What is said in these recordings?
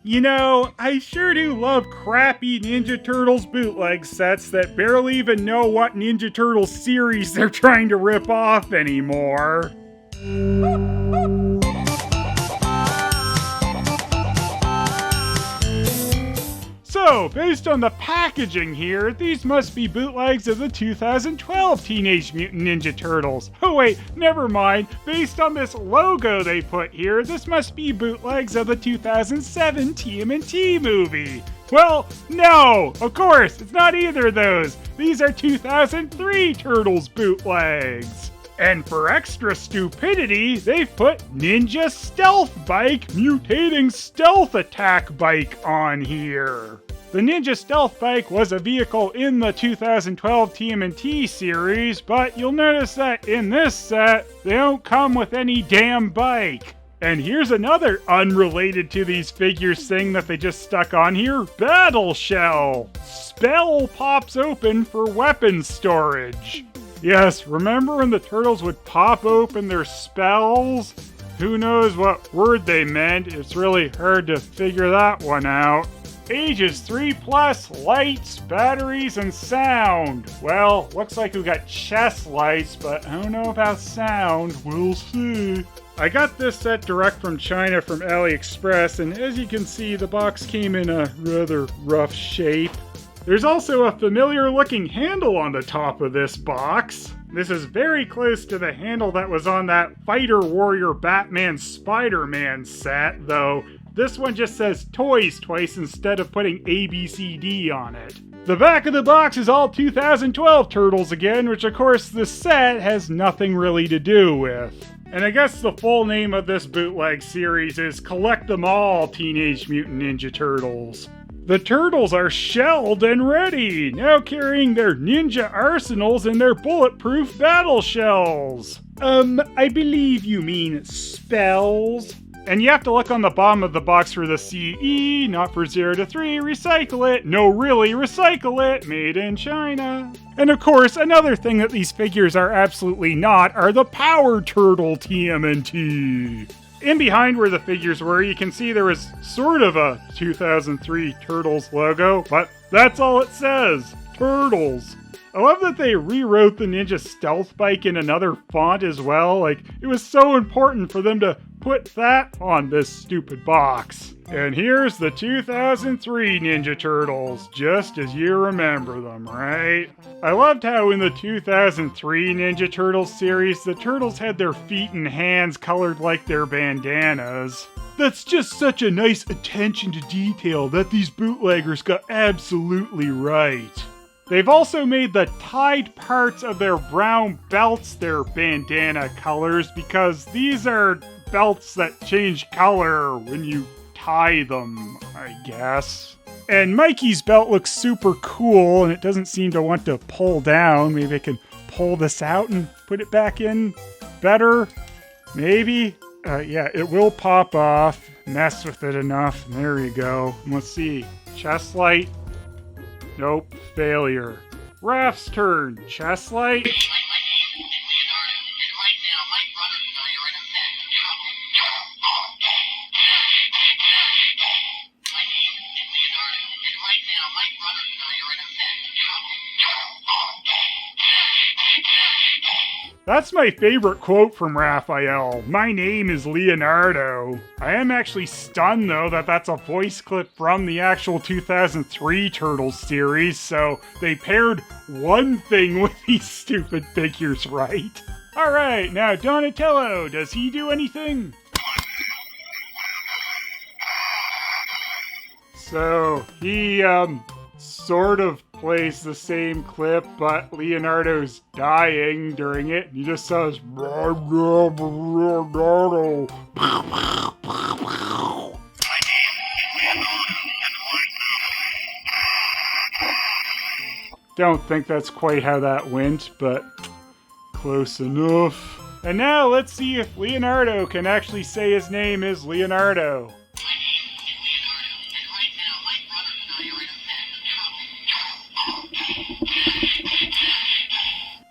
You know, I sure do love crappy Ninja Turtles bootleg sets that barely even know what Ninja Turtles series they're trying to rip off anymore. So, based on the packaging here, these must be bootlegs of the 2012 Teenage Mutant Ninja Turtles. Oh wait, never mind. Based on this logo they put here, this must be bootlegs of the 2007 TMNT movie. Well, no! Of course, it's not either of those. These are 2003 Turtles bootlegs. And for extra stupidity, they've put Ninja Stealth Bike Mutating Stealth Attack Bike on here. The Ninja Stealth Bike was a vehicle in the 2012 TMNT series, but you'll notice that in this set, they don't come with any damn bike. And here's another unrelated to these figures thing that they just stuck on here. Battle Shell. Spell pops open for weapon storage. Yes, remember when the Turtles would pop open their spells? Who knows what word they meant? It's really hard to figure that one out. Ages 3+, lights, batteries, and sound. Well, looks like we got chest lights, but I don't know about sound. We'll see. I got this set direct from China from AliExpress, and as you can see, the box came in a rather rough shape. There's also a familiar looking handle on the top of this box. This is very close to the handle that was on that Fighter Warrior Batman Spider-Man set, though this one just says toys twice instead of putting ABCD on it. The back of the box is all 2012 Turtles again, which of course the set has nothing really to do with. And I guess the full name of this bootleg series is Collect Them All Teenage Mutant Ninja Turtles. The Turtles are shelled and ready, now carrying their ninja arsenals and their bulletproof battle shells. I believe you mean spells. And you have to look on the bottom of the box for the CE, not for 0 to 3, recycle it. No, really, recycle it, made in China. And of course, another thing that these figures are absolutely not are the Power Turtle TMNT. In behind where the figures were, you can see there was sort of a 2003 Turtles logo, but that's all it says, Turtles. I love that they rewrote the Ninja Stealth Bike in another font as well. Like, it was so important for them to put that on this stupid box. And here's the 2003 Ninja Turtles, just as you remember them, right? I loved how in the 2003 Ninja Turtles series, the Turtles had their feet and hands colored like their bandanas. That's just such a nice attention to detail that these bootleggers got absolutely right. They've also made the tied parts of their brown belts their bandana colors because these are belts that change color when you tie them, I guess. And Mikey's belt looks super cool and it doesn't seem to want to pull down. Maybe I can pull this out and put it back in better? Maybe? Yeah, it will pop off. Mess with it enough. There you go. Let's see. Chest light. Nope, failure. Raph's turn. Chest light. That's my favorite quote from Raphael. My name is Leonardo. I am actually stunned though that that's a voice clip from the actual 2003 Turtles series, so they paired one thing with these stupid figures, right? Alright, now Donatello, does he do anything? So, he, sort of plays the same clip, but Leonardo's dying during it. He just says, Leonardo. Don't think that's quite how that went, but close enough. And now let's see if Leonardo can actually say his name is Leonardo.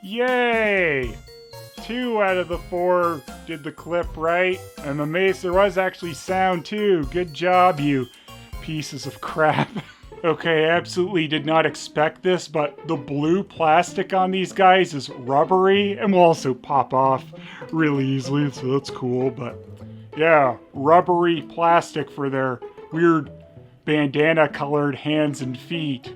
Yay! 2 out of the 4 did the clip right. I'm amazed there was actually sound too. Good job, you pieces of crap. Okay, I absolutely did not expect this, but the blue plastic on these guys is rubbery and will also pop off really easily, so that's cool. But yeah, rubbery plastic for their weird bandana colored hands and feet.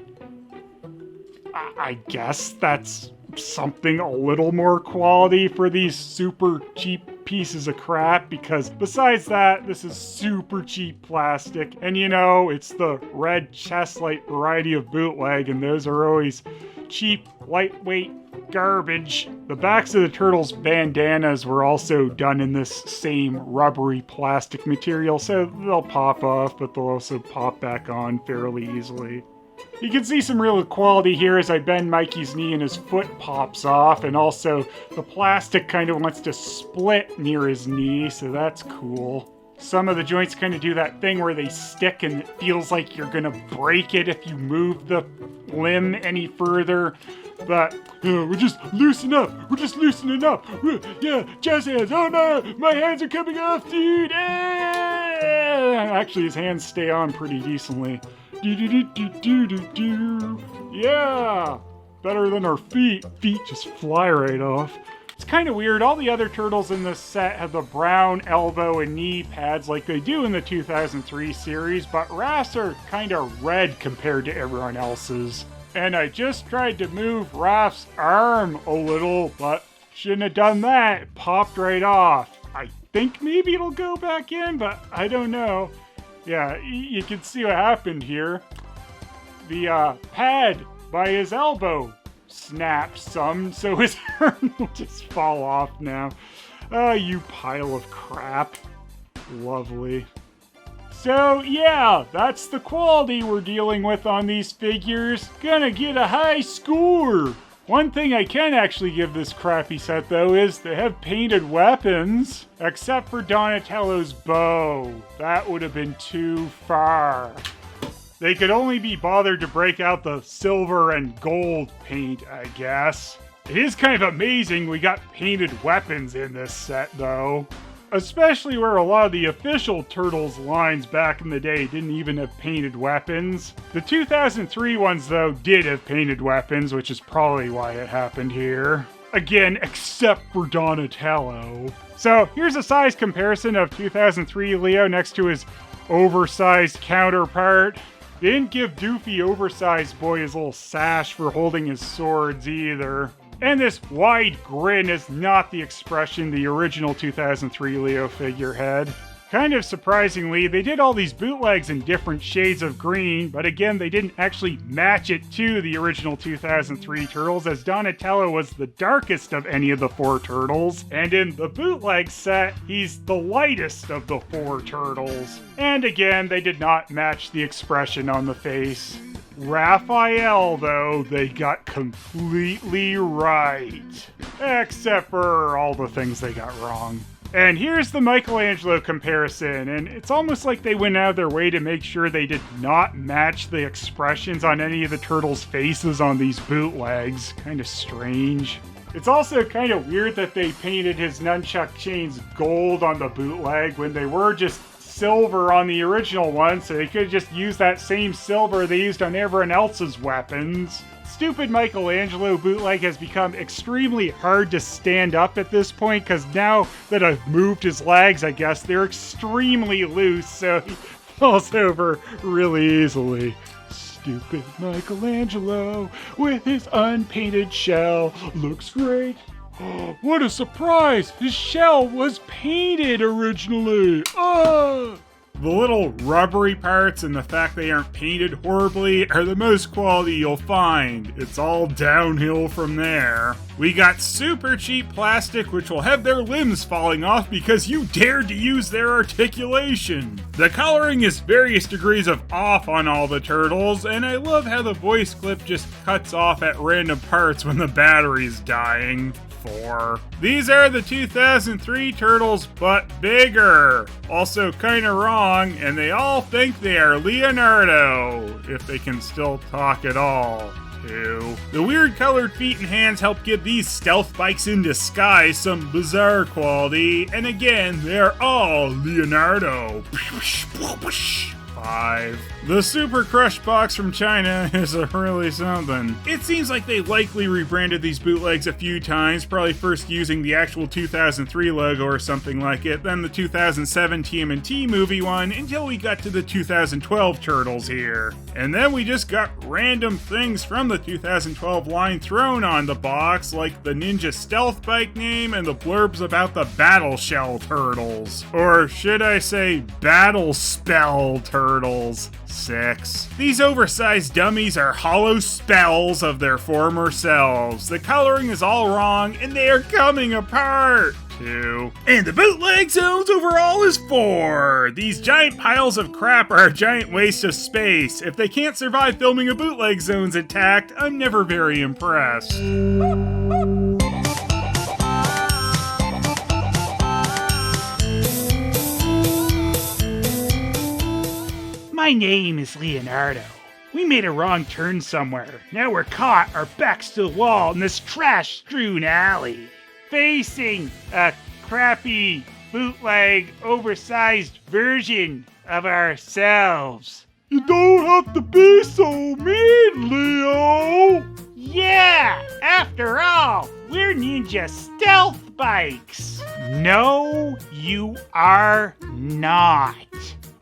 I guess that's something a little more quality for these super cheap pieces of crap, because besides that, this is super cheap plastic, and you know, it's the red chest light variety of bootleg, and those are always cheap, lightweight garbage. The backs of the turtles' bandanas were also done in this same rubbery plastic material, so they'll pop off, but they'll also pop back on fairly easily. You can see some real quality here as I bend Mikey's knee and his foot pops off, and also the plastic kind of wants to split near his knee, so that's cool. Some of the joints kind of do that thing where they stick and it feels like you're gonna break it if you move the limb any further. But we're just loosening up. We're just loosening up. Yeah, jazz hands. Oh no, my hands are coming off, dude. Actually, his hands stay on pretty decently. Yeah, better than our feet. Feet just fly right off. It's kind of weird. All the other turtles in this set have the brown elbow and knee pads like they do in the 2003 series, but Raph's are kind of red compared to everyone else's. And I just tried to move Raph's arm a little, but shouldn't have done that. It popped right off. I think maybe it'll go back in, but I don't know. Yeah, you can see what happened here. The pad by his elbow snapped some, so his arm will just fall off now. Oh, you pile of crap. Lovely. So yeah, that's the quality we're dealing with on these figures. Gonna get a high score. One thing I can actually give this crappy set though is they have painted weapons, except for Donatello's bow. That would have been too far. They could only be bothered to break out the silver and gold paint, I guess. It is kind of amazing we got painted weapons in this set though. Especially where a lot of the official Turtles lines back in the day didn't even have painted weapons. The 2003 ones, though, did have painted weapons, which is probably why it happened here. Again, except for Donatello. So, here's a size comparison of 2003 Leo next to his oversized counterpart. They didn't give Doofy Oversized Boy his little sash for holding his swords either. And this wide grin is not the expression the original 2003 Leo figure had. Kind of surprisingly, they did all these bootlegs in different shades of green, but again, they didn't actually match it to the original 2003 Turtles, as Donatello was the darkest of any of the four Turtles, and in the bootleg set, he's the lightest of the four Turtles. And again, they did not match the expression on the face. Raphael, though, they got completely right. Except for all the things they got wrong. And here's the Michelangelo comparison, and it's almost like they went out of their way to make sure they did not match the expressions on any of the turtles' faces on these bootlegs. Kind of strange. It's also kind of weird that they painted his nunchuck chains gold on the bootleg when they were just silver on the original one, so they could just use that same silver they used on everyone else's weapons. Stupid Michelangelo bootleg has become extremely hard to stand up at this point, because now that I've moved his legs, I guess, they're extremely loose, so he falls over really easily. Stupid Michelangelo with his unpainted shell looks great. What a surprise! His shell was painted originally! The little rubbery parts and the fact they aren't painted horribly are the most quality you'll find. It's all downhill from there. We got super cheap plastic which will have their limbs falling off because you dared to use their articulation. The coloring is various degrees of off on all the turtles, and I love how the voice clip just cuts off at random parts when the battery's dying. These are the 2003 Turtles, but bigger. Also kinda wrong, and they all think they are Leonardo, if they can still talk at all, too. The weird colored feet and hands help give these stealth bikes in disguise some bizarre quality, and again, they're all Leonardo. 5. The Super Crush box from China is really something. It seems like they likely rebranded these bootlegs a few times, probably first using the actual 2003 logo or something like it, then the 2007 TMNT movie one, until we got to the 2012 Turtles here. And then we just got random things from the 2012 line thrown on the box, like the Ninja Stealth Bike name and the blurbs about the Battle Shell Turtles. Or should I say Battle Spell Turtles. 6. These oversized dummies are hollow spells of their former selves. The coloring is all wrong, and they are coming apart. 2. And the bootleg zones overall is 4. These giant piles of crap are a giant waste of space. If they can't survive filming a bootleg zones intact, I'm never very impressed. My name is Leonardo. We made a wrong turn somewhere. Now we're caught, our backs to the wall in this trash-strewn alley, facing a crappy, bootleg, oversized version of ourselves. You don't have to be so mean, Leo! Yeah, after all, we're ninja stealth bikes. No, you are not.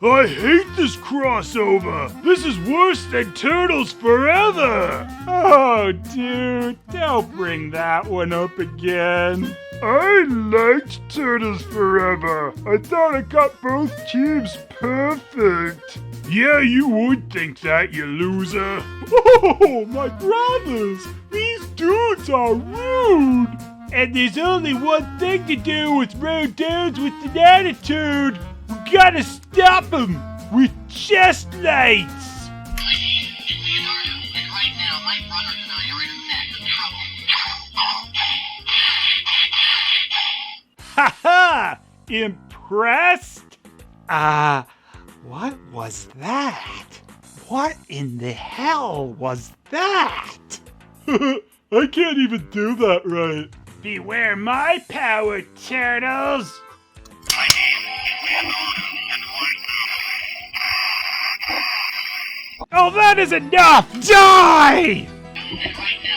I hate this crossover! This is worse than Turtles Forever! Oh, dude, don't bring that one up again. I liked Turtles Forever. I thought it got both teams perfect. Yeah, you would think that, you loser. Oh, my brothers! These dudes are rude! And there's only one thing to do with rude dudes with an attitude. We gotta stop them with chest lights. Leonardo, and right now my brother and I are in immense trouble. Haha! Impressed? What was that? What in the hell was that? I can't even do that right. Beware my power, turtles! My name is Leonardo, and right Oh, that is enough! Die! now